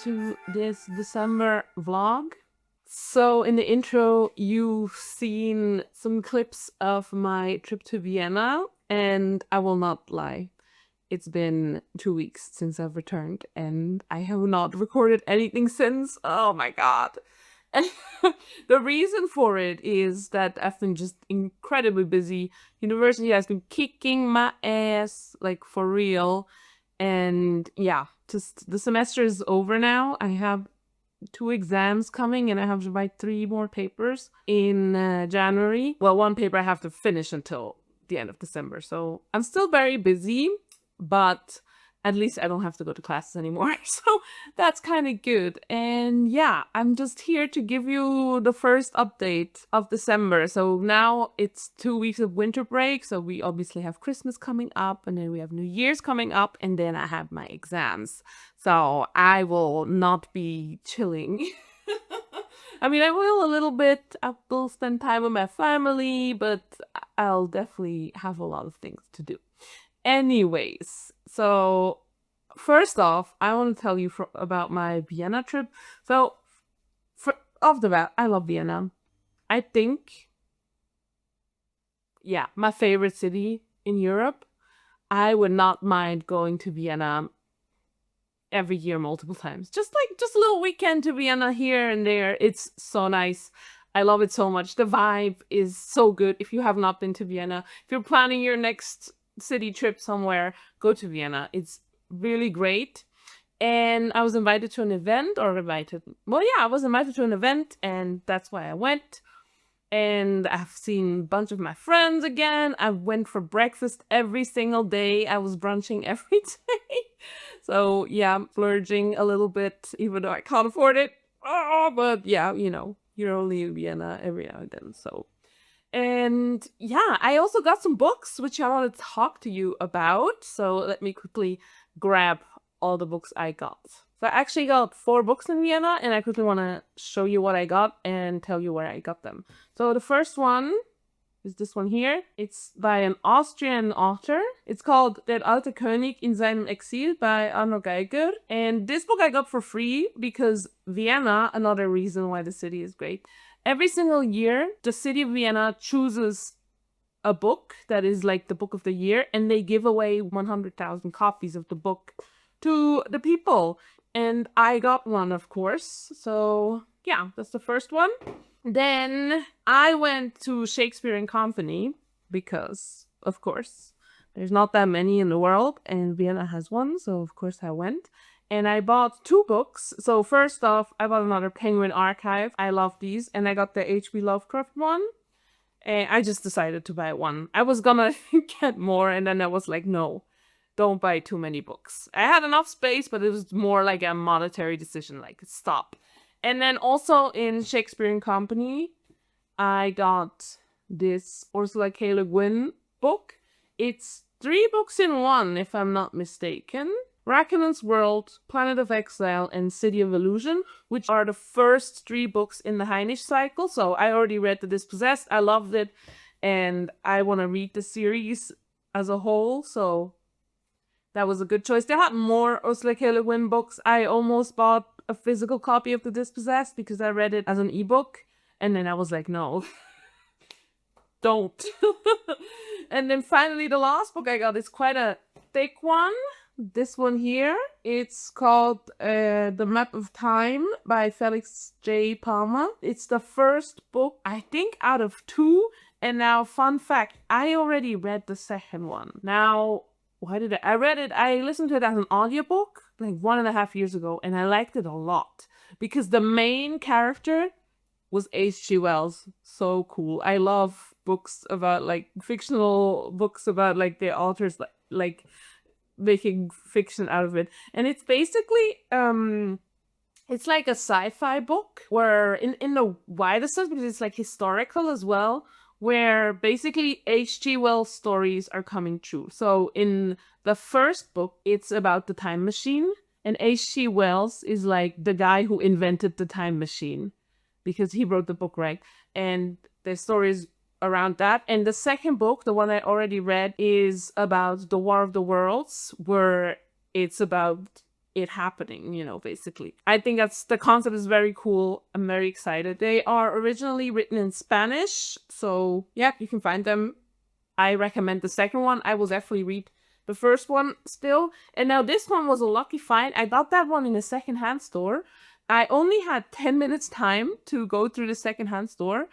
to this December vlog. So in the intro, you've seen some clips of my trip to Vienna, and I will not lie. It's been 2 weeks since I've returned, and I have not recorded anything since. Oh my god. And the reason for it is that I've been just incredibly busy. University has been kicking my ass, like for real. And yeah, just the semester is over now. I have 2 exams coming and I have to write 3 more papers in January. Well, one paper I have to finish until the end of December. So I'm still very busy, but at least I don't have to go to classes anymore. So that's kind of good. And yeah, I'm just here to give you the first update of December. So now it's 2 weeks of winter break. So we obviously have Christmas coming up, and then we have New Year's coming up, and then I have my exams. So I will not be chilling. I mean, I will a little bit. I will spend time with my family, but I'll definitely have a lot of things to do. Anyways, so first off, I want to tell you about my Vienna trip. So, off the bat, I love Vienna. I think, yeah, my favorite city in Europe. I would not mind going to Vienna every year multiple times. Just a little weekend to Vienna here and there. It's so nice. I love it so much. The vibe is so good. If you have not been to Vienna, if you're planning your next city trip somewhere, go to Vienna. It's really great. And I was invited to an event, I was invited to an event, and that's why I went. And I've seen a bunch of my friends again. I went for breakfast every single day. I was brunching every day. So yeah, I'm splurging a little bit, even though I can't afford it. Oh, but yeah, you're only in Vienna every now and then, so. And yeah, I also got some books, which I want to talk to you about. So let me quickly grab all the books I got. So I actually got 4 books in Vienna, and I quickly want to show you what I got and tell you where I got them. So the first one is this one here. It's by an Austrian author. It's called Der alte König in seinem Exil by Arno Geiger. And this book I got for free because Vienna, another reason why the city is great. Every single year, the city of Vienna chooses a book that is like the book of the year, and they give away 100,000 copies of the book to the people. And I got one, of course. So yeah, that's the first one. Then I went to Shakespeare and Company because, of course, there's not that many in the world, and Vienna has one. So of course I went. And I bought 2 books. So first off, I bought another Penguin Archive. I love these. And I got the H.P. Lovecraft one. And I just decided to buy one. I was gonna get more, and then I was like, no, don't buy too many books. I had enough space, but it was more like a monetary decision, like, stop. And then also in Shakespeare and Company, I got this Ursula K. Le Guin book. It's 3 books in one, if I'm not mistaken. Rackman's World, Planet of Exile, and City of Illusion, which are the first 3 books in the Heinisch cycle. So I already read The Dispossessed. I loved it, and I want to read the series as a whole. So that was a good choice. They had more Ursula K. Le Guin books. I almost bought a physical copy of The Dispossessed because I read it as an ebook, and then I was like, no, don't. And then finally, the last book I got is quite a thick one. This one here, it's called The Map of Time by Felix J. Palma. It's the first book, I think, out of 2. And now, fun fact, I already read the second one. Now, why did I read it? I listened to it as an audiobook like 1.5 years ago, and I liked it a lot because the main character was H.G. Wells. So cool. I love books about, like, fictional books about, like, the authors, like making fiction out of it. And it's basically it's like a sci-fi book where in the widest sense, because it's like historical as well, where basically H.G. Wells stories are coming true. So in the first book, it's about the time machine, and H.G. Wells is like the guy who invented the time machine because he wrote the book, right? And the stories around that. And the second book, the one I already read, is about the War of the Worlds, where it's about it happening, you know, basically. I think the concept is very cool. I'm very excited. They are originally written in Spanish, so yeah, you can find them. I recommend the second one. I will definitely read the first one still. And now this one was a lucky find. I got that one in a secondhand store. I only had 10 minutes time to go through the secondhand store.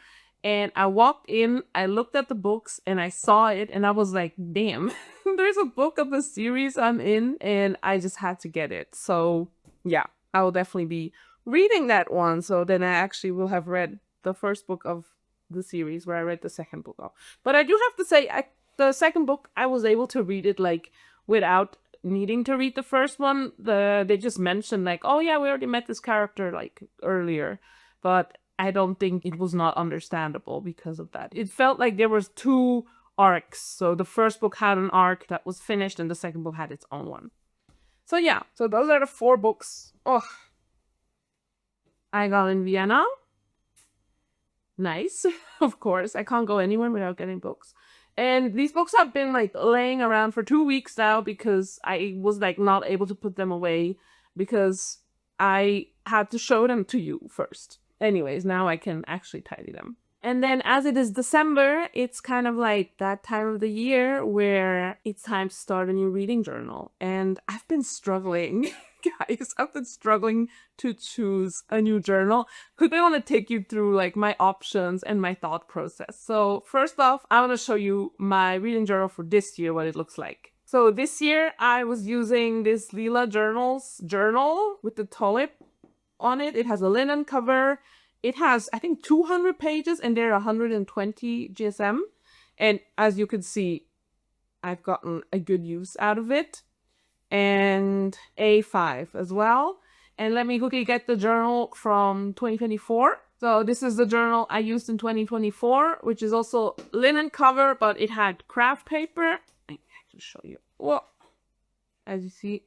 And I walked in, I looked at the books, and I saw it, and I was like, damn, there's a book of a series I'm in, and I just had to get it. So yeah, I will definitely be reading that one. So then I actually will have read the first book of the series where I read the second book of. But I do have to say, the second book, I was able to read it like without needing to read the first one. They just mentioned like, oh yeah, we already met this character like earlier, but I don't think it was not understandable because of that. It felt like there was two arcs. So the first book had an arc that was finished, and the second book had its own one. So yeah, so those are the 4 books. Oh, I got in Vienna. Nice. Of course, I can't go anywhere without getting books. And these books have been like laying around for 2 weeks now because I was like not able to put them away because I had to show them to you first. Anyways, now I can actually tidy them. And then as it is December, it's kind of like that time of the year where it's time to start a new reading journal. And I've been struggling, guys, I've been struggling to choose a new journal. Quickly, I want to take you through like my options and my thought process. So first off, I want to show you my reading journal for this year, what it looks like. So this year I was using this Lila Journals journal with the tulip on it. It has a linen cover. It has, I think, 200 pages, and they're 120 GSM. And as you can see, I've gotten a good use out of it. And A5 as well. And let me quickly get the journal from 2024. So this is the journal I used in 2024, which is also linen cover, but it had craft paper. I can show you. Well, as you see,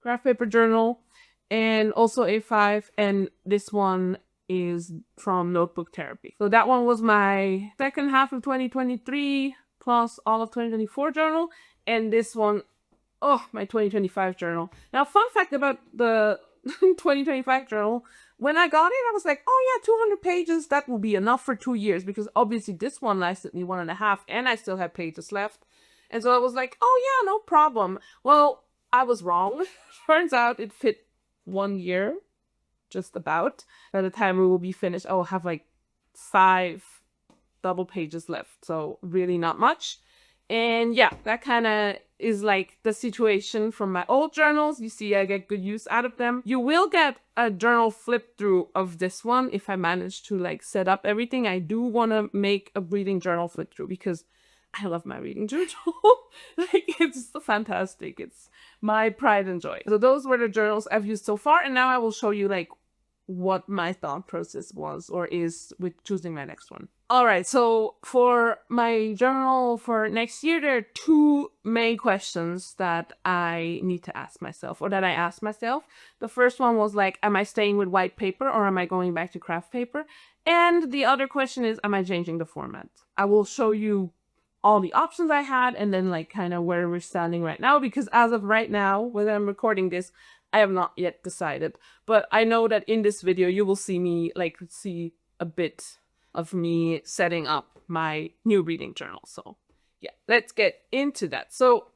craft paper journal. And also A5, and this one is from Notebook Therapy. So that one was my second half of 2023 plus all of 2024 journal, and this one, oh, my 2025 journal. Now, fun fact about the 2025 journal, when I got it, I was like, oh yeah, 200 pages, that will be enough for 2 years, because obviously this one lasted me 1.5, and I still have pages left. And so I was like, oh yeah, no problem. Well, I was wrong. Turns out it fit 1 year, just about. By the time we will be finished, I will have like 5 double pages left, so really not much. And yeah, that kind of is like the situation from my old journals. You see, I get good use out of them. You will get a journal flip through of this one if I manage to like set up everything. I do want to make a reading journal flip through because I love my reading journal. Like, it's fantastic. It's my pride and joy. So those were the journals I've used so far. And now I will show you like what my thought process was or is with choosing my next one. All right. So for my journal for next year, there are 2 main questions that I need to ask myself, or that I asked myself. The first one was like, am I staying with white paper or am I going back to craft paper? And the other question is, am I changing the format? I will show you all the options I had, and then like kind of where we're standing right now, because as of right now, when I'm recording this, I have not yet decided. But I know that in this video, you will see me see a bit of me setting up my new reading journal. So yeah, let's get into that. So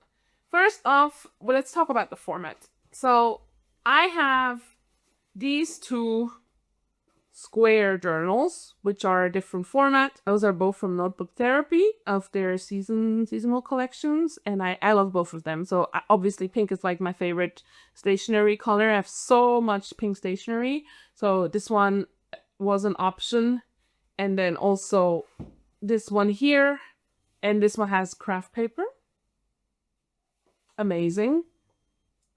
first off, well, let's talk about the format. So I have these 2 square journals, which are a different format. Those are both from Notebook Therapy of their seasonal collections, and I love both of them. So obviously pink is like my favorite stationery color. I have so much pink stationery, so this one was an option. And then also this one here, and this one has craft paper. Amazing.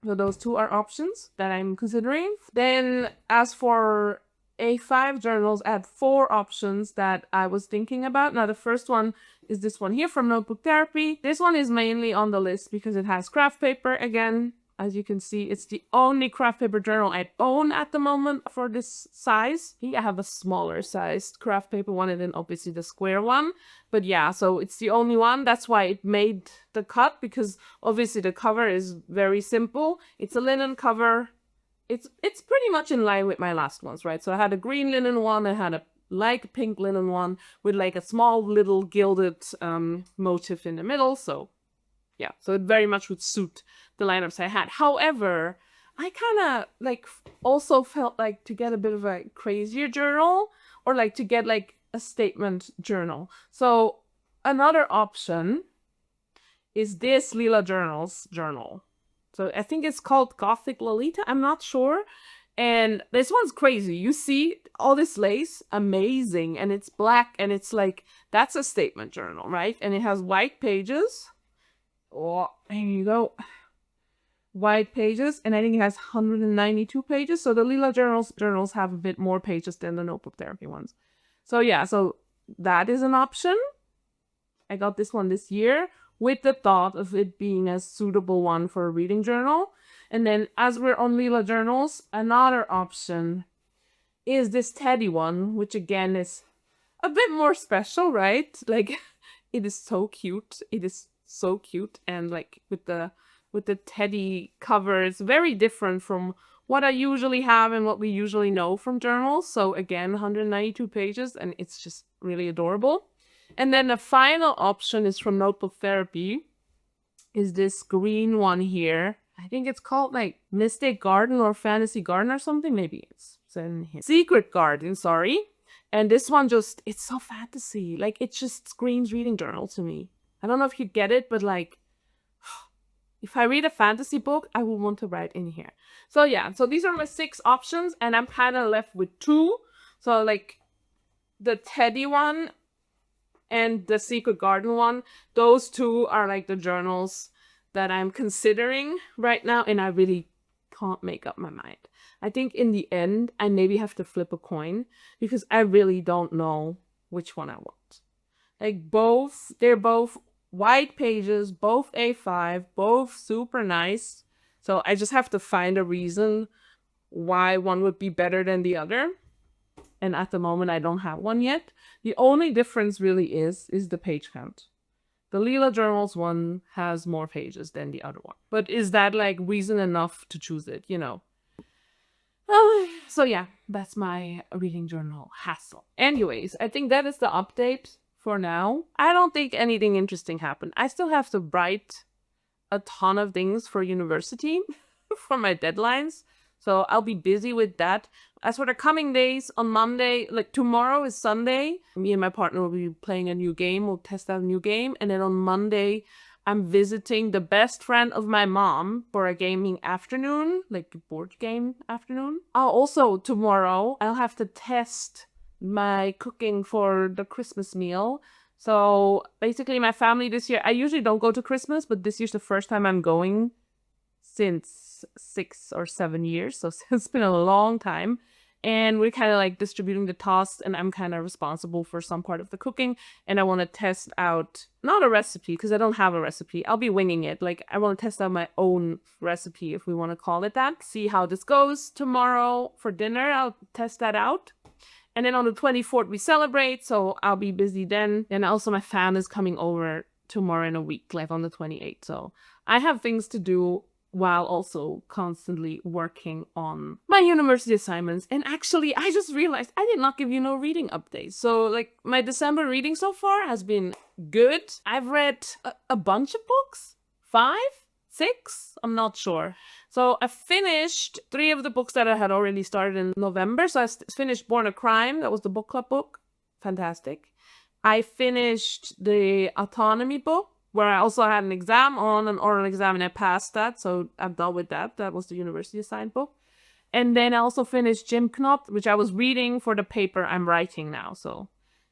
So those 2 are options that I'm considering. Then as for A5 journals, I had 4 options that I was thinking about. Now, the first one is this one here from Notebook Therapy. This one is mainly on the list because it has craft paper again, As you can see, it's the only craft paper journal I own at the moment for this size. I have a smaller sized craft paper one and then obviously the square one. But yeah, so it's the only one. That's why it made the cut, because obviously the cover is very simple. It's a linen cover. It's pretty much in line with my last ones, right? So I had a green linen one, I had a like pink linen one with like a small little gilded motif in the middle. So yeah, so it very much would suit the lineups I had. However, I kind of like also felt like to get a bit of a crazier journal, or like to get like a statement journal. So another option is this Lila Journals journal. So I think it's called Gothic Lolita. I'm not sure. And this one's crazy. You see all this lace, amazing. And it's black, and it's like, that's a statement journal, right? And it has white pages. Oh, there you go. White pages, and I think it has 192 pages. So the Lila journals have a bit more pages than the Notebook Therapy ones. So yeah, so that is an option. I got this one this year with the thought of it being a suitable one for a reading journal. And then as we're on Lila journals, another option is this teddy one, which again is a bit more special, right? Like, it is so cute. It is so cute, and like with the teddy cover, it's very different from what I usually have and what we usually know from journals. So again, 192 pages, and it's just really adorable. And then the final option is from Notebook Therapy, is this green one here. I think it's called like Mystic Garden or Fantasy Garden or something. Maybe it's in here. Secret Garden, sorry. And this one just, it's so fantasy. Like, it just screams reading journal to me. I don't know if you get it, but like, if I read a fantasy book, I will want to write in here. So yeah, so these are my 6 options, and I'm kind of left with 2. So like the teddy one and the Secret Garden one, those 2 are like the journals that I'm considering right now, and I really can't make up my mind. I think in the end, I maybe have to flip a coin, because I really don't know which one I want. Like, they're both white pages, both A5, both super nice. So I just have to find a reason why one would be better than the other. And at the moment, I don't have one yet. The only difference really is the page count. The Lila Journals one has more pages than the other one. But is that like reason enough to choose it, you know? So yeah, that's my reading journal hassle. Anyways, I think that is the update for now. I don't think anything interesting happened. I still have to write a ton of things for university for my deadlines. So I'll be busy with that. As for the coming days, on Monday, like tomorrow is Sunday, me and my partner will be playing a new game. We'll test out a new game. And then on Monday, I'm visiting the best friend of my mom for a gaming afternoon, like a board game afternoon. Also, tomorrow, I'll have to test my cooking for the Christmas meal. So basically, my family this year, I usually don't go to Christmas, but this year's the first time I'm going since 6 or 7 years. So it's been a long time. And we're kind of like distributing the tasks, and I'm kind of responsible for some part of the cooking. And I want to test out, not a recipe, because I don't have a recipe. I'll be winging it. Like, I want to test out my own recipe, if we want to call it that. See how this goes tomorrow for dinner. I'll test that out. And then on the 24th, we celebrate. So I'll be busy then. And also my fan is coming over tomorrow in a week, like on the 28th. So I have things to do while also constantly working on my university assignments. And actually, I just realized I did not give you no reading updates. So like, my December reading so far has been good. I've read a bunch of books, 5, 6, I'm not sure. So I finished 3 of the books that I had already started in November. So I finished Born a Crime. That was the book club book. Fantastic. I finished the Autonomy book, where I also had an exam on, an oral exam, and I passed that. So I'm done with that. That was the university assigned book. And then I also finished Jim Knopf, which I was reading for the paper I'm writing now. So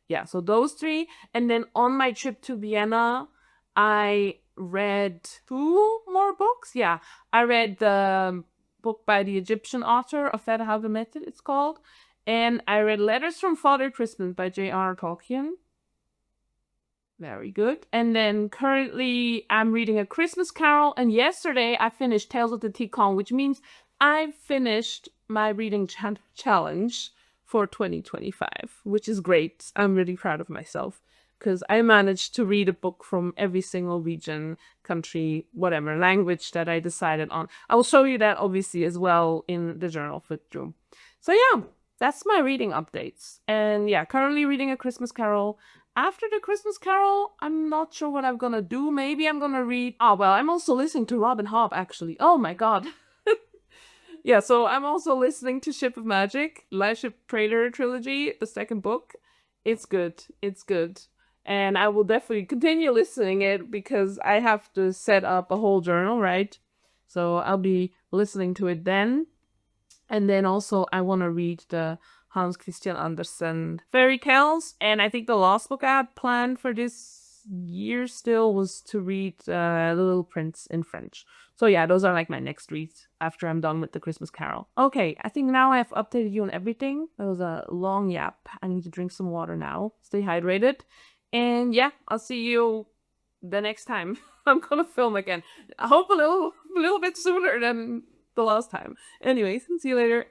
yeah, so those 3. And then on my trip to Vienna, I read 2 more books. Yeah, I read the book by the Egyptian author, Ofeda Havemete, it's called. And I read Letters from Father Christmas by J.R.R. Tolkien. Very good. And then currently I'm reading A Christmas Carol. And yesterday I finished Tales of the Teakon, which means I finished my reading challenge for 2025, which is great. I'm really proud of myself because I managed to read a book from every single region, country, whatever language that I decided on. I will show you that obviously as well in the journal room. So yeah, that's my reading updates. And yeah, currently reading A Christmas Carol. After the Christmas Carol, I'm not sure what I'm gonna do. Maybe I'm gonna read. Oh, well, I'm also listening to Robin Hobb, actually. Oh my god. Yeah, so I'm also listening to Ship of Magic, Last Ship Trader trilogy, the second book. It's good. It's good. And I will definitely continue listening it because I have to set up a whole journal, right? So I'll be listening to it then. And then also I want to read the Hans Christian Andersen fairy tales. And I think the last book I had planned for this year still was to read The Little Prince in French. So yeah, those are like my next reads after I'm done with the Christmas Carol. Okay, I think now I have updated you on everything. That was a long yap. I need to drink some water now. Stay hydrated. And yeah, I'll see you the next time I'm gonna film again. I hope a little bit sooner than the last time. Anyways, see you later.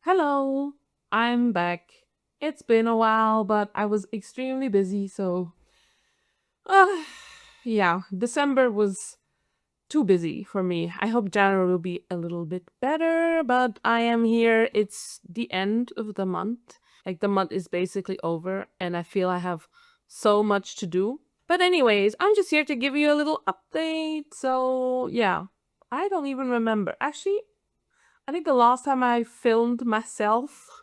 Hello, I'm back. It's been a while, but I was extremely busy, so uh, yeah, December was too busy for me. I hope January will be a little bit better, but I am here. It's the end of the month. Like the month is basically over, and I feel I have so much to do. But anyways, I'm just here to give you a little update. So, yeah, I don't even remember. Actually, I think the last time I filmed myself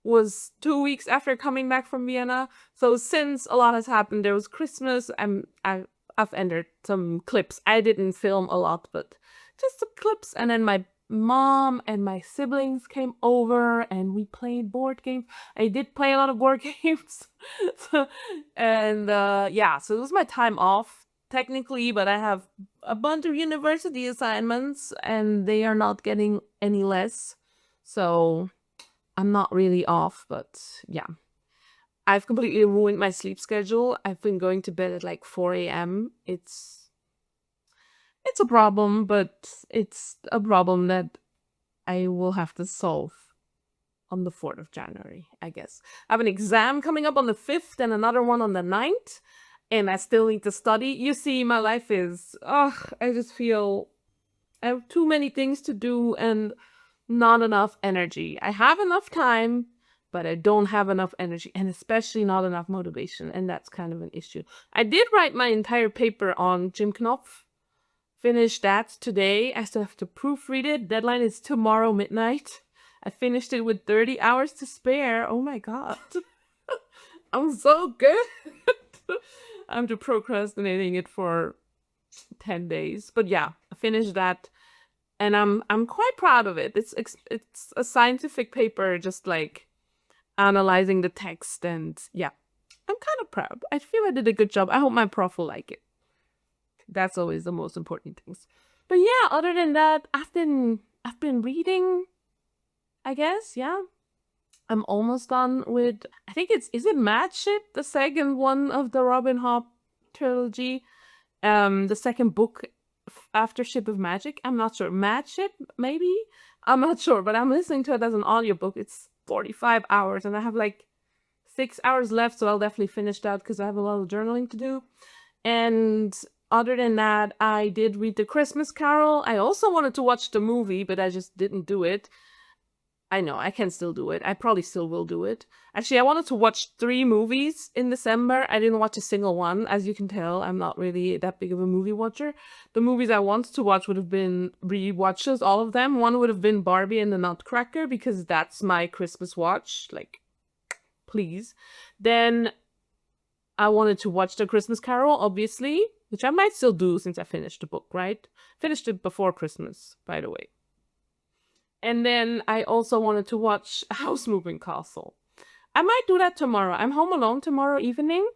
was 2 weeks after coming back from Vienna. So since a lot has happened, there was Christmas. I've entered some clips. I didn't film a lot, but just some clips. And then my mom and my siblings came over and we played board games. I did play a lot of board games. So, and yeah, so it was my time off technically, but I have a bunch of university assignments and they are not getting any less. So I'm not really off, but yeah. I've completely ruined my sleep schedule. I've been going to bed at like 4 a.m. It's a problem, but it's a problem that I will have to solve on the 4th of January, I guess. I have an exam coming up on the 5th and another one on the 9th, and I still need to study. You see, my life is, I just feel I have too many things to do and not enough energy. I have enough time, but I don't have enough energy and especially not enough motivation. And that's kind of an issue. I did write my entire paper on Jim Knopf. Finished that today. I still have to proofread it. Deadline is tomorrow midnight. I finished it with 30 hours to spare. Oh my god. I'm so good. I'm just procrastinating it for 10 days. But yeah, I finished that and I'm quite proud of it. It's a scientific paper, just like analyzing the text, and yeah, I'm kind of proud. I feel I did a good job. I hope my prof will like it. That's always the most important things. But yeah, other than that, I've been reading. I guess yeah. I'm almost done with. I think it's is it Mad Ship, the second one of the Robin Hobb trilogy. The second book after Ship of Magic. I'm not sure. Mad Ship, maybe? I'm not sure, but I'm listening to it as an audiobook. It's 45 hours and I have like 6 hours left, so I'll definitely finish that because I have a lot of journaling to do. And other than that, I did read The Christmas Carol. I also wanted to watch the movie, but I just didn't do it. I know, I can still do it. I probably still will do it. Actually, I wanted to watch 3 movies in December. I didn't watch a single one. As you can tell, I'm not really that big of a movie watcher. The movies I wanted to watch would have been re-watches, all of them. One would have been Barbie and the Nutcracker, because that's my Christmas watch. Like, please. Then I wanted to watch The Christmas Carol, obviously, which I might still do since I finished the book, right? Finished it before Christmas, by the way. And then I also wanted to watch House Moving Castle. I might do that tomorrow. I'm home alone tomorrow evening.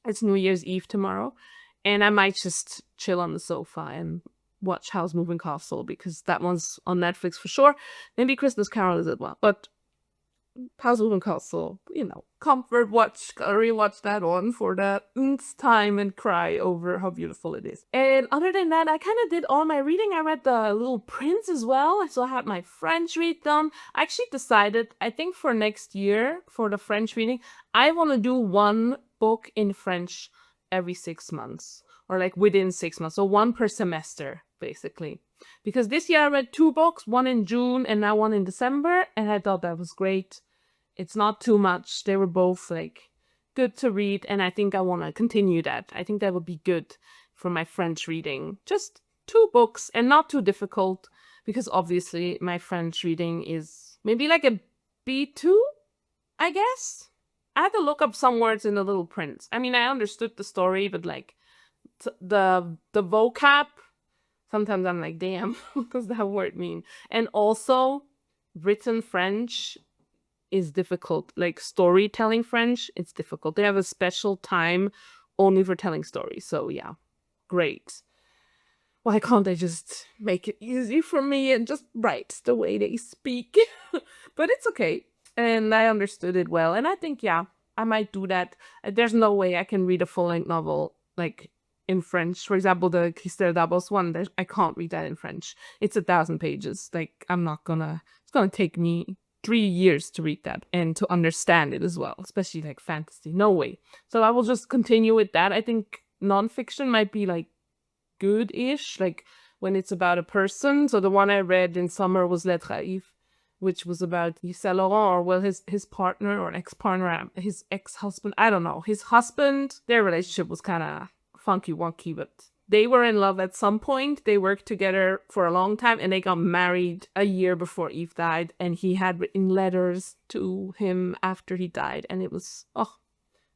It's New Year's Eve tomorrow. And I might just chill on the sofa and watch House Moving Castle because that one's on Netflix for sure. Maybe Christmas Carol is as well. But House Moving Castle, comfort watch, rewatch that one for that time and cry over how beautiful it is. And other than that, I kind of did all my reading. I read The Little Prince as well. So I had my French read done. I actually decided, I think for next year, for the French reading, I want to do one book in French every 6 months, or like within 6 months. So one per semester, basically. Because this year I read 2 books, one in June and now one in December, and I thought that was great. It's not too much. They were both like good to read, and I think I want to continue that. I think that would be good for my French reading. Just 2 books and not too difficult, because obviously my French reading is maybe like a B2, I guess. I had to look up some words in The Little Prince. I mean, I understood the story, but like the vocab, sometimes I'm like, damn, what does that word mean? And also, written French is difficult. Like storytelling French, it's difficult. They have a special time only for telling stories. So yeah, great. Why can't they just make it easy for me and just write the way they speak? But it's okay. And I understood it well. And I think, yeah, I might do that. There's no way I can read a full-length novel like in French. For example, the Christelle Dabos one, I can't read that in French. It's 1,000 pages. Like, I'm not gonna, it's gonna take me 3 years to read that and to understand it as well, especially like fantasy. No way. So I will just continue with that. I think nonfiction might be like good-ish, like when it's about a person. So the one I read in summer was Le Traif, which was about Yves Saint Laurent, or well, his partner or ex-partner, his ex-husband. I don't know. His husband, their relationship was kind of funky wonky, but they were in love at some point. They worked together for a long time and they got married a year before Yves died. And he had written letters to him after he died. And it was, oh,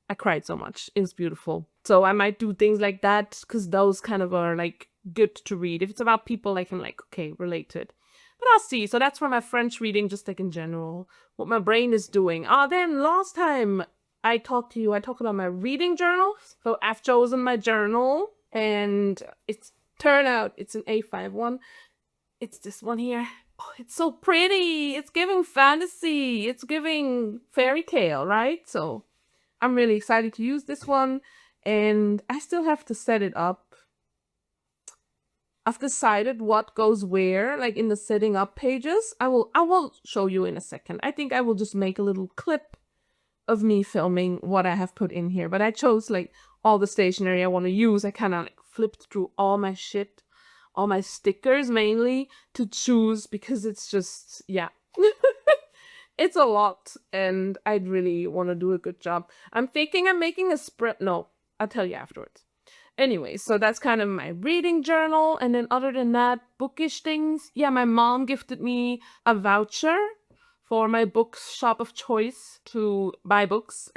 I cried so much. It was beautiful. So I might do things like that because those kind of are like good to read. If it's about people, I can like, okay, relate to it. But I'll see. So that's for my French reading, just like in general, what my brain is doing. Then last time I talked to you, I talked about my reading journal. So I've chosen my journal and it's turned out it's an A5 one. It's this one here. Oh, it's so pretty. It's giving fantasy. It's giving fairy tale, right? So I'm really excited to use this one, and I still have to set it up. I've decided what goes where, like in the setting up pages. I will show you in a second. I think I will just make a little clip of me filming what I have put in here. But I chose like all the stationery I want to use. I kind of like flipped through all my shit, all my stickers mainly to choose because it's just, yeah. It's a lot, and I'd really want to do a good job. I'm thinking I'm making a spread. No, I'll tell you afterwards. Anyway, so that's kind of my reading journal. And then other than that, bookish things. Yeah, my mom gifted me a voucher for my bookshop of choice to buy books.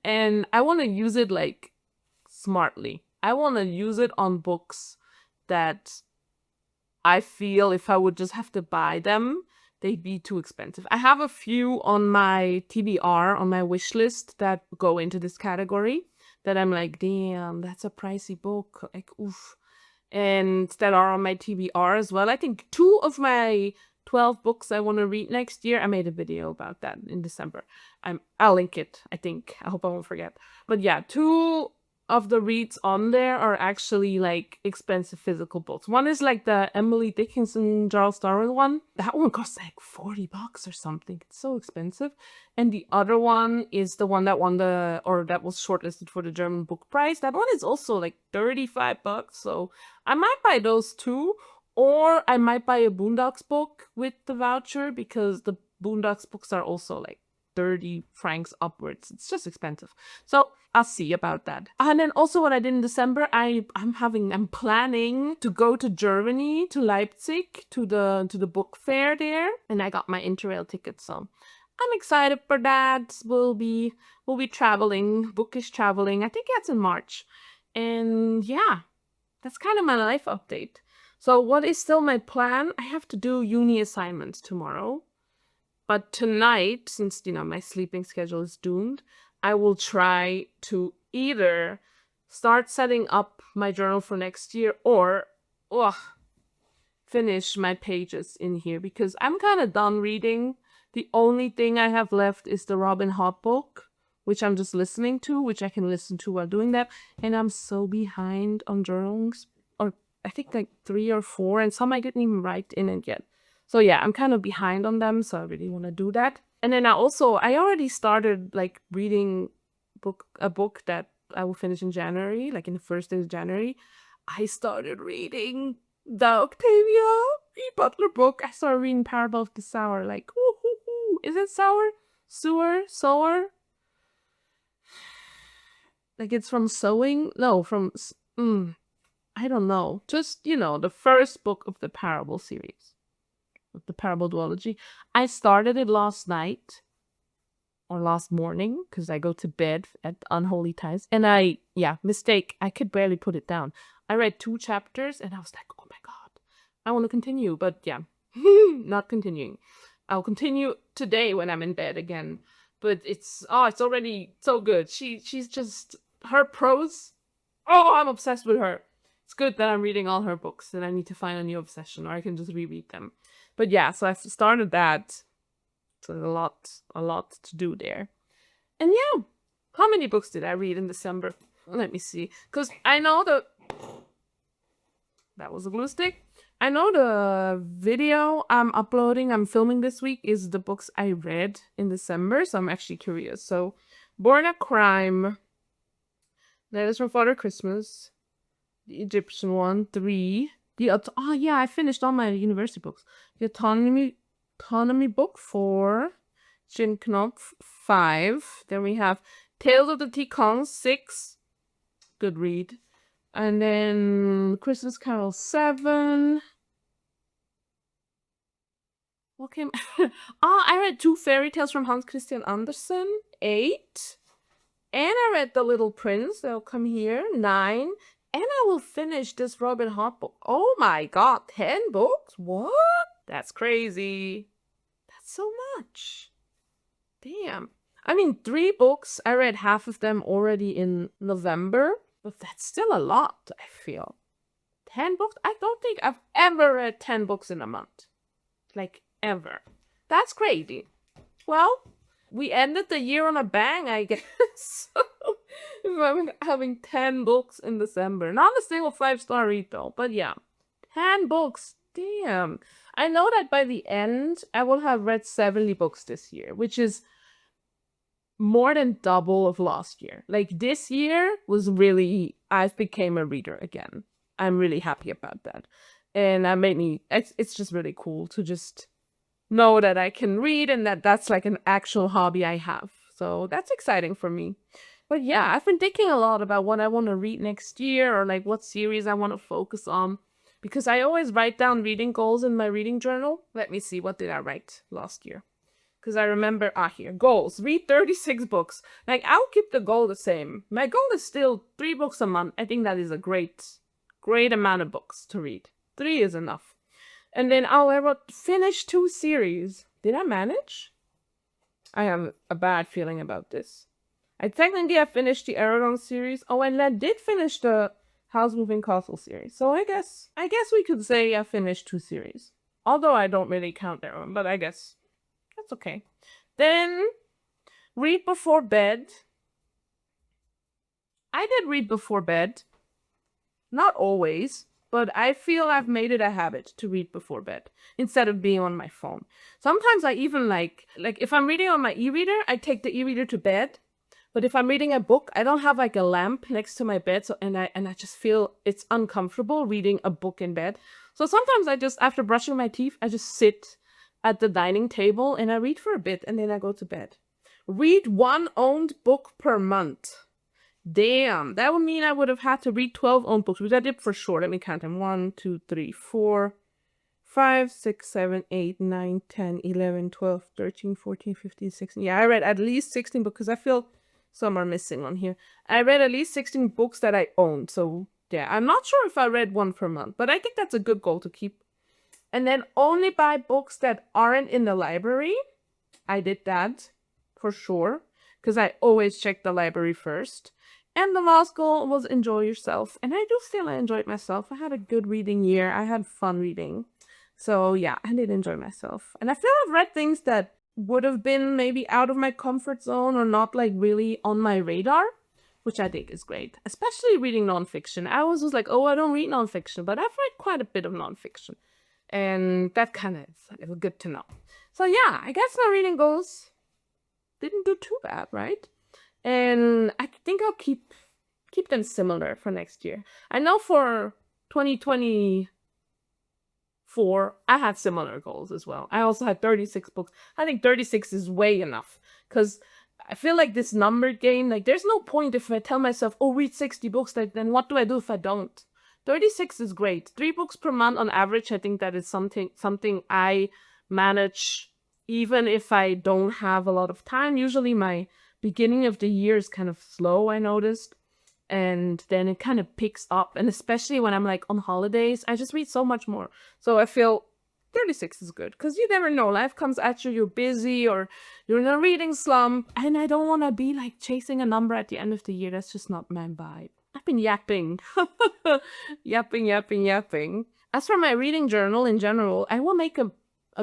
And I want to use it like smartly. I want to use it on books that I feel if I would just have to buy them, they'd be too expensive. I have a few on my TBR, on my wish list that go into this category that I'm like, damn, that's a pricey book. Like, oof. And that are on my TBR as well. I think 2 of my 12 books I want to read next year, I made a video about that in December. I'll link it, I think. I hope I won't forget. But yeah, 2 of the reads on there are actually like expensive physical books. One is like the Emily Dickinson, Charles Darwin one. That one costs like $40 or something. It's so expensive. And the other one is the one that won that was shortlisted for the German Book Prize. That one is also like $35. So I might buy those 2, or I might buy a Boondocks book with the voucher because the Boondocks books are also like 30 francs upwards. It's just expensive. So I'll see about that. And then also what I did in December, I'm planning to go to Germany, to Leipzig, to the book fair there, and I got my Interrail ticket, so I'm excited for that. We'll be traveling, bookish traveling. I think that's in March. And yeah, that's kind of my life update. So what is still my plan? I have to do uni assignments tomorrow. But tonight, since, my sleeping schedule is doomed, I will try to either start setting up my journal for next year or finish my pages in here because I'm kind of done reading. The only thing I have left is the Robin Hood book, which I'm just listening to, which I can listen to while doing that. And I'm so behind on journals, or I think like 3 or 4, and some I didn't even write in it yet. So yeah, I'm kind of behind on them, so I really want to do that. And then I already started like reading a book that I will finish in January, like in the first days of January. I started reading the Octavia E. Butler book. I started reading Parable of the Sower. Like, is it sour? Sower? Like it's from sewing? No, from I don't know. Just, the first book of the Parable series. The Parable duology. I started it last night or last morning because I go to bed at unholy times, and mistake, I could barely put it down. I read 2 chapters and I was like, oh my god, I want to continue, but yeah, not continuing. I'll continue today when I'm in bed again, but it's already so good. She's just, her prose, I'm obsessed with her. It's good that I'm reading all her books and I need to find a new obsession, or I can just reread them. But yeah, so I've started that. So there's a lot to do there. And yeah, how many books did I read in December? Let me see. Because I know that was a glue stick. I know the video I'm filming this week is the books I read in December, so I'm actually curious. So, Born a Crime, Letters from Father Christmas, the Egyptian one, 3. Oh yeah, I finished all my university books. The Autonomy book, 4. Jin Knopf, 5. Then we have Tales of the Ticons, 6. Good read. And then Christmas Carol, 7. What came? I read 2 fairy tales from Hans Christian Andersen, 8. And I read The Little Prince, they'll come here, 9. And I will finish this Robin Hood book. Oh my god, 10 books? What? That's crazy. That's so much. Damn. I mean, 3 books, I read half of them already in November, but that's still a lot, I feel. 10 books? I don't think I've ever read 10 books in a month. Like, ever. That's crazy. Well, we ended the year on a bang, I guess. If I'm having 10 books in December. Not a single 5-star read though, but yeah. 10 books. Damn. I know that by the end, I will have read 70 books this year, which is more than double of last year. Like, this year was really, I've became a reader again. I'm really happy about that. And that made me, it's just really cool to just know that I can read and that that's like an actual hobby I have. So that's exciting for me. But yeah, I've been thinking a lot about what I want to read next year or like what series I want to focus on. Because I always write down reading goals in my reading journal. Let me see, what did I write last year? Because I remember, here, goals. Read 36 books. Like, I'll keep the goal the same. My goal is still 3 books a month. I think that is a great amount of books to read. 3 is enough. And then I wrote finish 2 series. Did I manage? I have a bad feeling about this. I finished the Aragon series. Oh, and I did finish the House Moving Castle series. So I guess we could say I finished 2 series. Although I don't really count Aragon, but I guess that's okay. Then read before bed. I did read before bed. Not always, but I feel I've made it a habit to read before bed instead of being on my phone. Sometimes I even like if I'm reading on my e-reader, I take the e-reader to bed. But if I'm reading a book, I don't have like a lamp next to my bed, so and I just feel it's uncomfortable reading a book in bed. So sometimes I just, after brushing my teeth, I just sit at the dining table and I read for a bit and then I go to bed. Read 1 owned book per month. Damn, that would mean I would have had to read 12 owned books, which I did for sure. Let me count them. 1, 2, 3, 4, 5, 6, 7, 8, 9, 10, 11, 12, 13, 14, 15, 16. Yeah, I read at least 16 books because I feel some are missing on here. I read at least 16 books that I owned. So yeah, I'm not sure if I read 1 per month, but I think that's a good goal to keep. And then only buy books that aren't in the library. I did that for sure because I always check the library first. And the last goal was enjoy yourself. And I do feel I enjoyed myself. I had a good reading year. I had fun reading. So yeah, I did enjoy myself. And I feel I've read things that would have been maybe out of my comfort zone or not like really on my radar, which I think is great. Especially reading nonfiction. I was just like, oh, I don't read nonfiction, but I've read quite a bit of nonfiction. And that kind of is good to know. So yeah, I guess my reading goals didn't do too bad, right? And I think I'll keep them similar for next year. I know for 2024, I had similar goals as well. I also had 36 books. I think 36 is way enough because I feel like this number game, like there's no point if I tell myself, oh, read 60 books, like, then what do I do if I don't? 36 is great. 3 books per month on average. I think that is something I manage even if I don't have a lot of time. Usually my beginning of the year is kind of slow, I noticed. And then it kind of picks up. And especially when I'm like on holidays, I just read so much more. So I feel 36 is good because you never know. Life comes at you, you're busy or you're in a reading slump. And I don't want to be like chasing a number at the end of the year. That's just not my vibe. I've been yapping. yapping. As for my reading journal in general, I will make a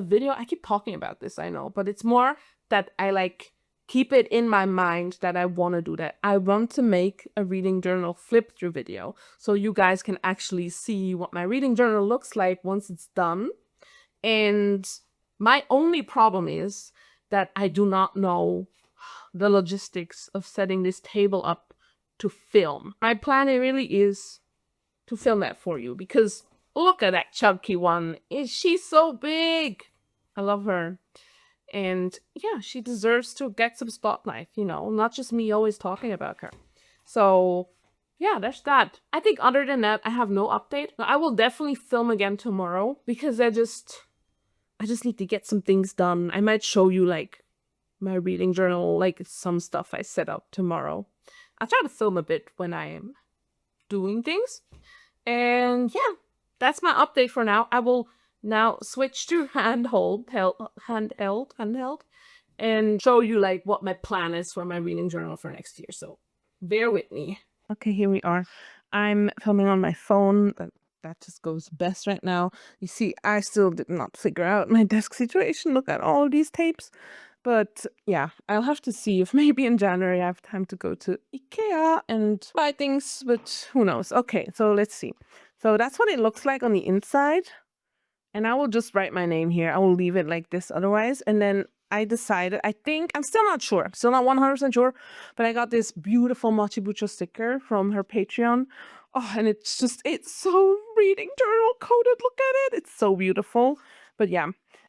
video. I keep talking about this, I know. But it's more that I like keep it in my mind that I want to do that. I want to make a reading journal flip through video so you guys can actually see what my reading journal looks like once it's done. And my only problem is that I do not know the logistics of setting this table up to film. My plan really is to film that for you because look at that chunky one. Is she so big? I love her. And yeah, she deserves to get some spotlight, you know, not just me always talking about her. So yeah, that's that. I think other than that, I have no update. I will definitely film again tomorrow because I just need to get some things done. I might show you like my reading journal, like some stuff I set up tomorrow. I'll try to film a bit when I am doing things. And yeah, that's my update for now. I will now switch to handheld and show you like what my plan is for my reading journal for next year. So bear with me. Okay, here we are. I'm filming on my phone. That just goes best right now. You see, I still did not figure out my desk situation. Look at all of these tapes. But yeah, I'll have to see if maybe in January I have time to go to IKEA and buy things, but who knows. Okay, so let's see. So that's what it looks like on the inside. And I will just write my name here. I will leave it like this otherwise. And then I decided, I think, I'm still not sure. I'm still not 100% sure, but I got this beautiful Mochibucho sticker from her Patreon. Oh, and it's so reading journal coded. Look at it. It's so beautiful. But yeah.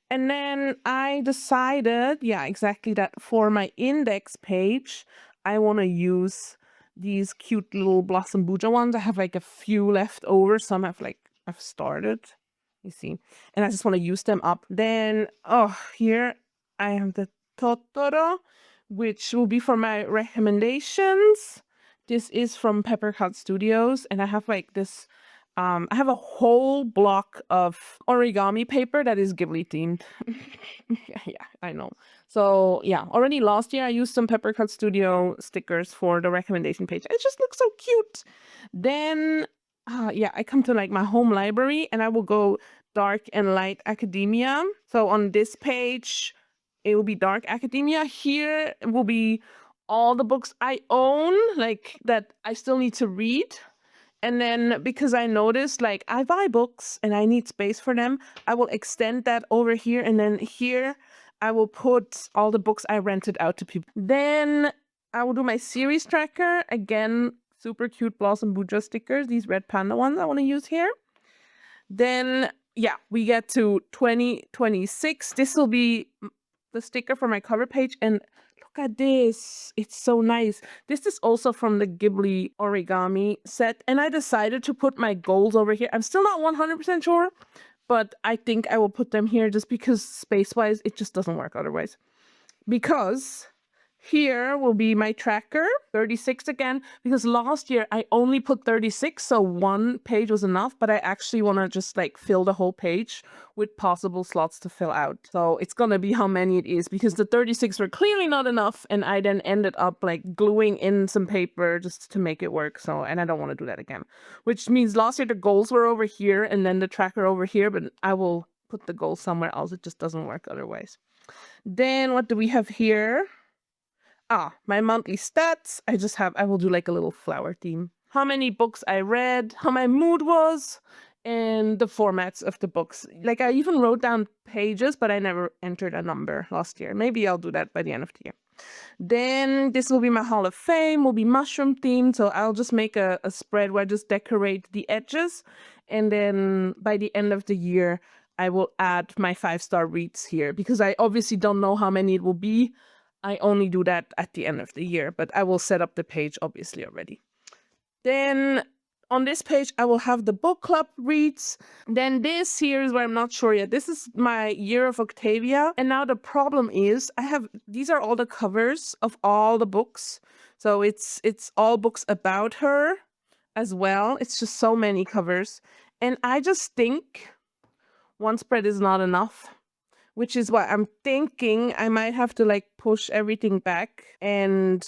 And then I decided, yeah, exactly that for my index page, I want to use these cute little Blossom Buja ones. I have like a few left over. Some I've started. You see, and I just want to use them up. Then, oh, here I have the Totoro, which will be for my recommendations. This is from Peppercut Studios, and I have like this, I have a whole block of origami paper that is Ghibli themed. Yeah, I know. So yeah, already last year I used some Peppercut Studio stickers for the recommendation page. It just looks so cute. Then yeah, I come to like my home library and I will go dark and light academia. So on this page, it will be dark academia. Here will be all the books I own, like that I still need to read. And then because I noticed like I buy books and I need space for them, I will extend that over here. And then here I will put all the books I rented out to people. Then I will do my series tracker. Again, super cute Blossom Buja stickers, these red panda ones I want to use here. Then, yeah, we get to 2026. This will be the sticker for my cover page. And look at this. It's so nice. This is also from the Ghibli origami set. And I decided to put my goals over here. I'm still not 100% sure, but I think I will put them here just because space-wise, it just doesn't work otherwise. Because here will be my tracker, 36 again, because last year I only put 36, so one page was enough, but I actually want to just like fill the whole page with possible slots to fill out. So it's gonna be how many it is, because the 36 were clearly not enough, and I then ended up like gluing in some paper just to make it work. So, and I don't want to do that again, which means last year the goals were over here and then the tracker over here, but I will put the goals somewhere else. It just doesn't work otherwise. Then what do we have here? My monthly stats. I will do like a little flower theme. How many books I read, how my mood was, and the formats of the books. Like I even wrote down pages, but I never entered a number last year. Maybe I'll do that by the end of the year. Then this will be my Hall of Fame, will be mushroom themed. So I'll just make a spread where I just decorate the edges. And then by the end of the year, I will add my 5-star reads here because I obviously don't know how many it will be. I only do that at the end of the year, but I will set up the page obviously already. Then on this page, I will have the book club reads. Then this here is where I'm not sure yet. This is my Year of Octavia. And now the problem is these are all the covers of all the books. So it's all books about her as well. It's just so many covers. And I just think one spread is not enough, which is why I'm thinking I might have to like push everything back and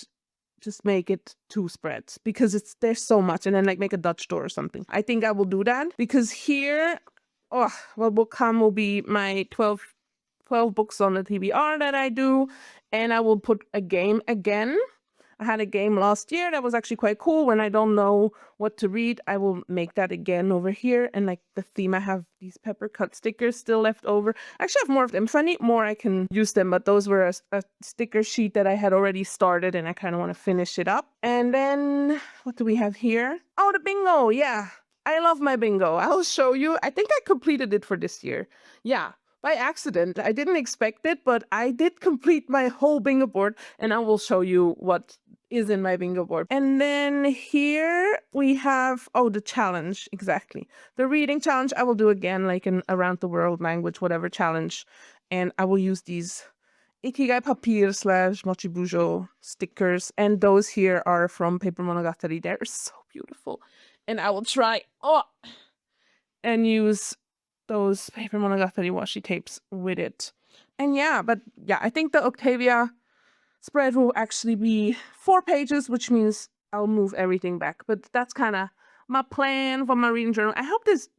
just make it 2 spreads because there's so much, and then like make a Dutch door or something. I think I will do that because here, what will come will be my 12 12 books on the TBR that I do, and I will put a game again. I had a game last year that was actually quite cool. When I don't know what to read, I will make that again over here. And like the theme, I have these pepper cut stickers still left over. I actually have more of them. If I need more, I can use them. But those were a sticker sheet that I had already started, and I kind of want to finish it up. And then what do we have here? Oh, the bingo. Yeah. I love my bingo. I'll show you. I think I completed it for this year. Yeah. By accident. I didn't expect it, but I did complete my whole bingo board, and I will show you what is in my bingo board. And then here we have, oh, the challenge, exactly. The reading challenge I will do again, like an around the world language, whatever challenge. And I will use these Ikigai Papier / Mochibujo stickers. And those here are from Paper Monogatari. They're so beautiful. And I will try, and use those Paper Monogatari washi tapes with it. And yeah, I think the Octavia spread will actually be 4 pages, which means I'll move everything back. But that's kind of my plan for my reading journal. I hope this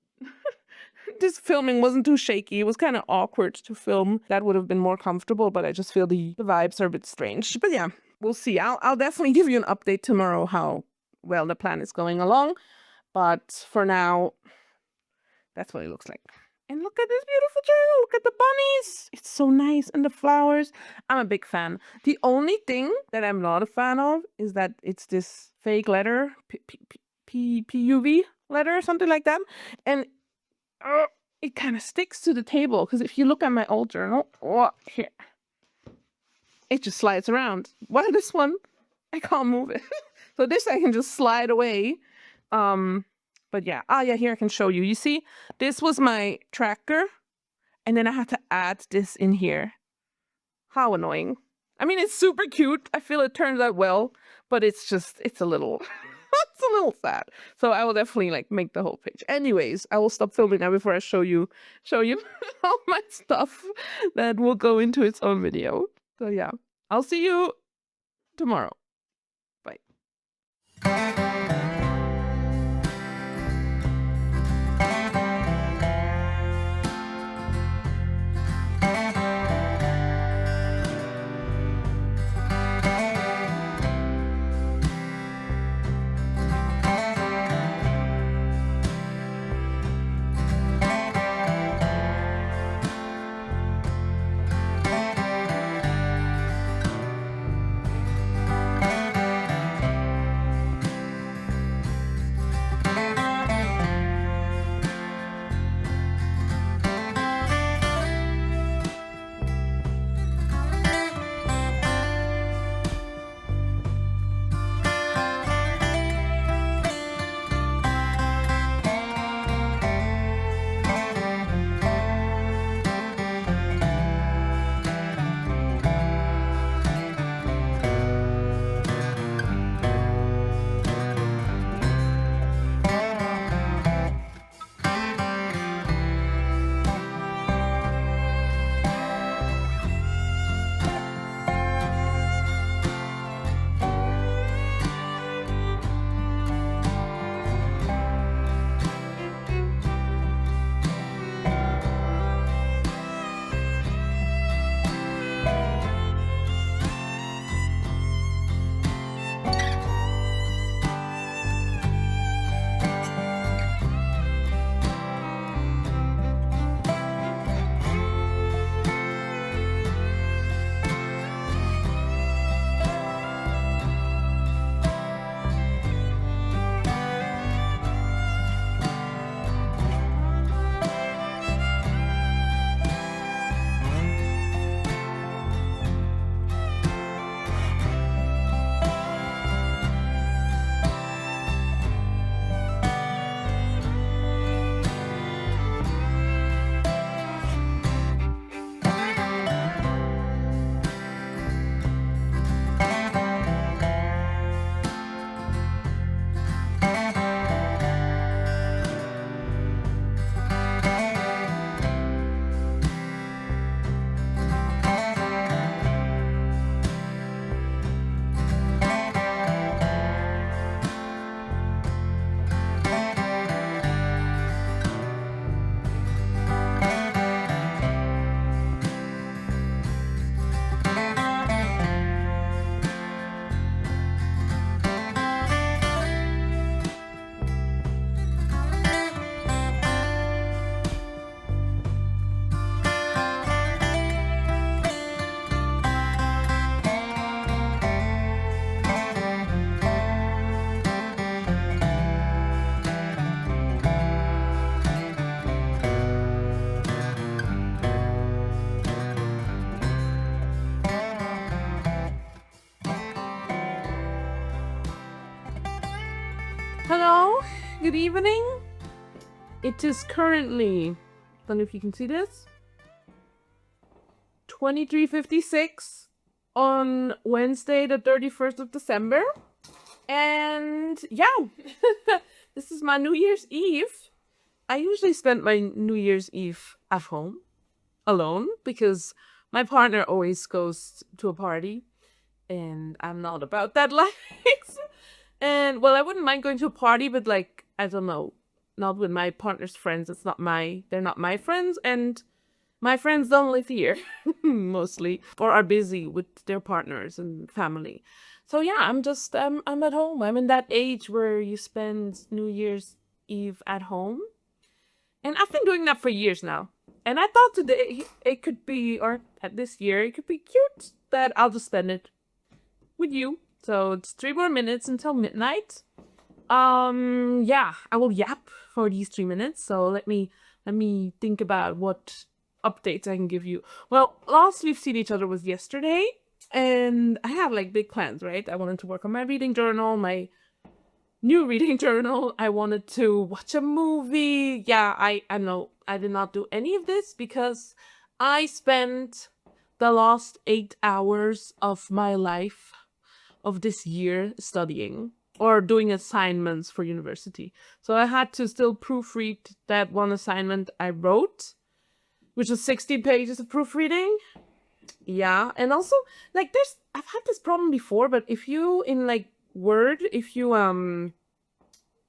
this filming wasn't too shaky. It was kind of awkward to film. That would have been more comfortable, but I just feel the vibes are a bit strange. But yeah, we'll see. I'll definitely give you an update tomorrow how well the plan is going along. But for now, that's what it looks like. And look at this beautiful journal. Look at the bunnies. It's so nice. And the flowers. I'm a big fan. The only thing that I'm not a fan of is that it's this fake letter, PUV letter or something like that. And it kind of sticks to the table. Because if you look at my old journal, here, it just slides around. While this one, I can't move it. So this I can just slide away. But yeah, here I can show you. You see, this was my tracker, and then I had to add this in here. How annoying. I mean, it's super cute. I feel it turns out well, but it's a little, it's a little sad. So I will definitely like make the whole page. Anyways, I will stop filming now before I show you all my stuff that will go into its own video. So yeah, I'll see you tomorrow. Bye. good evening. It is currently, don't know if you can see this, 23:56 on Wednesday, the 31st of December. And yeah, this is my New Year's Eve. I usually spend my New Year's Eve at home alone because my partner always goes to a party and I'm not about that life. And well, I wouldn't mind going to a party, but like, I don't know, not with my partner's friends. They're not my friends, and my friends don't live here mostly, or are busy with their partners and family. So yeah, I'm at home. I'm in that age where you spend New Year's Eve at home. And I've been doing that for years now. And I thought today it could be, or this year, it could be cute that I'll just spend it with you. So it's 3 more minutes until midnight. Yeah, I will yap for these 3 minutes. So let me think about what updates I can give you. Well, last we've seen each other was yesterday, and I had like big plans, right? I wanted to work on my reading journal, my new reading journal. I wanted to watch a movie. Yeah, I know I did not do any of this because I spent the last 8 hours of my life of this year studying or doing assignments for university. So I had to still proofread that one assignment I wrote, which was 60 pages of proofreading. Yeah, and also like I've had this problem before, but if you in like Word, if you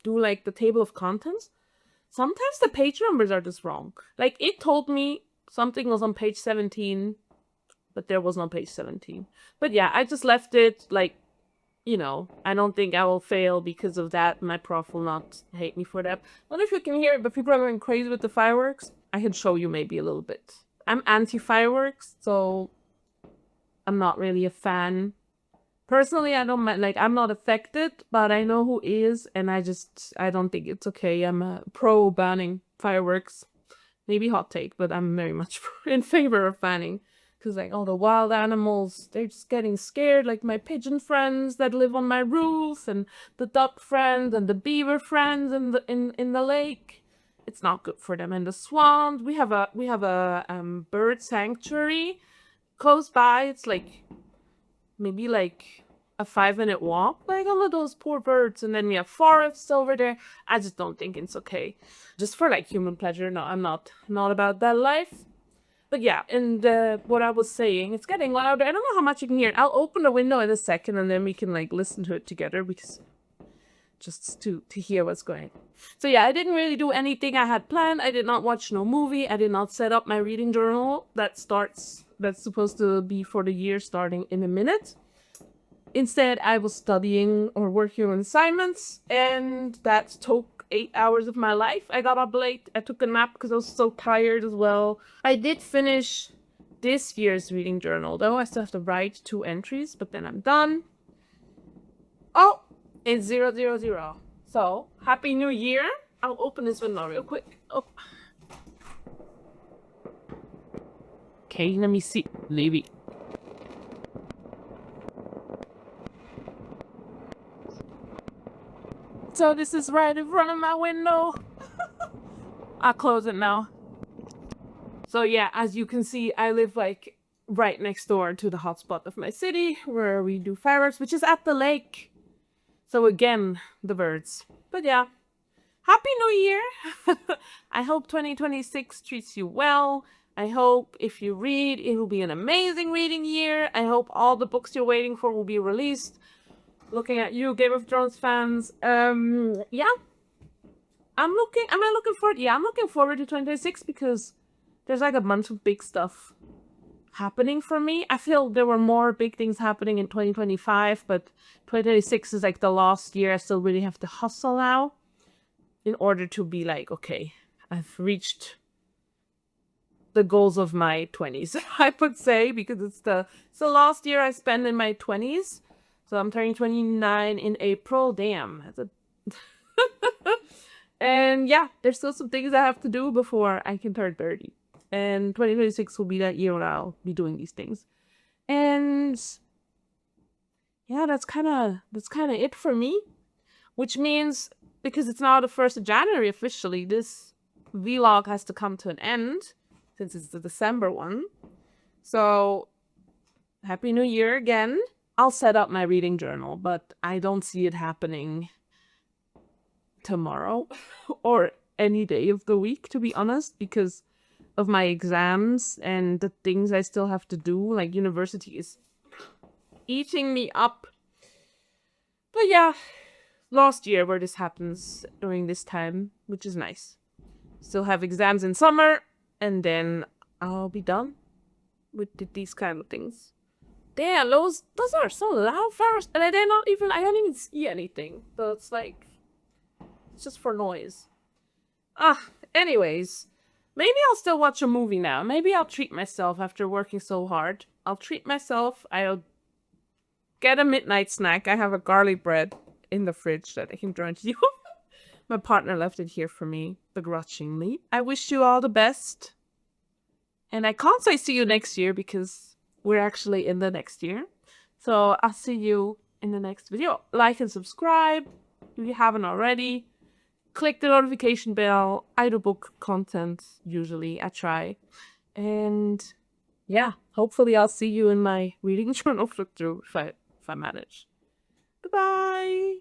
do like the table of contents, sometimes the page numbers are just wrong. Like it told me something was on page 17, but there was no page 17. But yeah, I just left it like, I don't think I will fail because of that. My prof will not hate me for that. I don't know if you can hear it, but people are going crazy with the fireworks. I can show you maybe a little bit. I'm anti-fireworks, so I'm not really a fan. Personally, I don't mind, like, I'm not affected, but I know who is, and I don't think it's okay. I'm a pro banning fireworks. Maybe hot take, but I'm very much in favor of banning. Because, like, all the wild animals, they're just getting scared. Like, my pigeon friends that live on my roof, and the duck friends, and the beaver friends in the lake. It's not good for them. And the swans, we have a bird sanctuary close by. It's, like, maybe, like, a 5-minute walk. Like, all of those poor birds. And then we have forests over there. I just don't think it's okay. Just for, like, human pleasure. No, I'm not about that life. But yeah, and what I was saying, it's getting louder. I don't know how much you can hear. I'll open the window in a second and then we can like listen to it together because just to hear what's going. So yeah, I didn't really do anything I had planned. I did not watch no movie. I did not set up my reading journal that's supposed to be for the year starting in a minute. Instead, I was studying or working on assignments, and that took 8 hours of my life. I got up late. I took a nap because I was so tired as well. I did finish this year's reading journal, though. I still have to write 2 entries, but then I'm done. Oh, it's 000. So, Happy New Year. I'll open this window real quick. Oh. Okay, let me see. Leave. So this is right in front of my window. I'll close it now. So yeah, as you can see, I live like right next door to the hotspot of my city where we do fireworks, which is at the lake. So again, the birds. But yeah, Happy New Year. I hope 2026 treats you well. I hope if you read, it will be an amazing reading year. I hope all the books you're waiting for will be released. Looking at you, Game of Thrones fans. Yeah. I'm looking forward to 2026 because there's like a bunch of big stuff happening for me. I feel there were more big things happening in 2025, but 2026 is like the last year I still really have to hustle now in order to be like, okay, I've reached the goals of my 20s, I would say, because it's the last year I spend in my 20s. So I'm turning 29 in April. Damn. That's a and yeah, there's still some things I have to do before I can turn 30. And 2026 will be that year when I'll be doing these things. And yeah, that's kind of it for me. Which means because it's now the 1st of January officially, this vlog has to come to an end since it's the December one. So, Happy New Year again. I'll set up my reading journal, but I don't see it happening tomorrow or any day of the week, to be honest, because of my exams and the things I still have to do. Like, university is eating me up. But yeah, last year where this happens during this time, which is nice. Still have exams in summer, and then I'll be done with these kind of things. Damn, those are so loud first, and I don't even see anything. So it's like, it's just for noise. Anyways, maybe I'll still watch a movie now. Maybe I'll treat myself after working so hard. I'll treat myself. I'll get a midnight snack. I have a garlic bread in the fridge that I can join to you. My partner left it here for me, begrudgingly. I wish you all the best. And I can't say see you next year because we're actually in the next year. So I'll see you in the next video. Like and subscribe if you haven't already. Click the notification bell. I do book content usually. I try. And yeah, hopefully I'll see you in my reading journal flip through if I manage. Goodbye.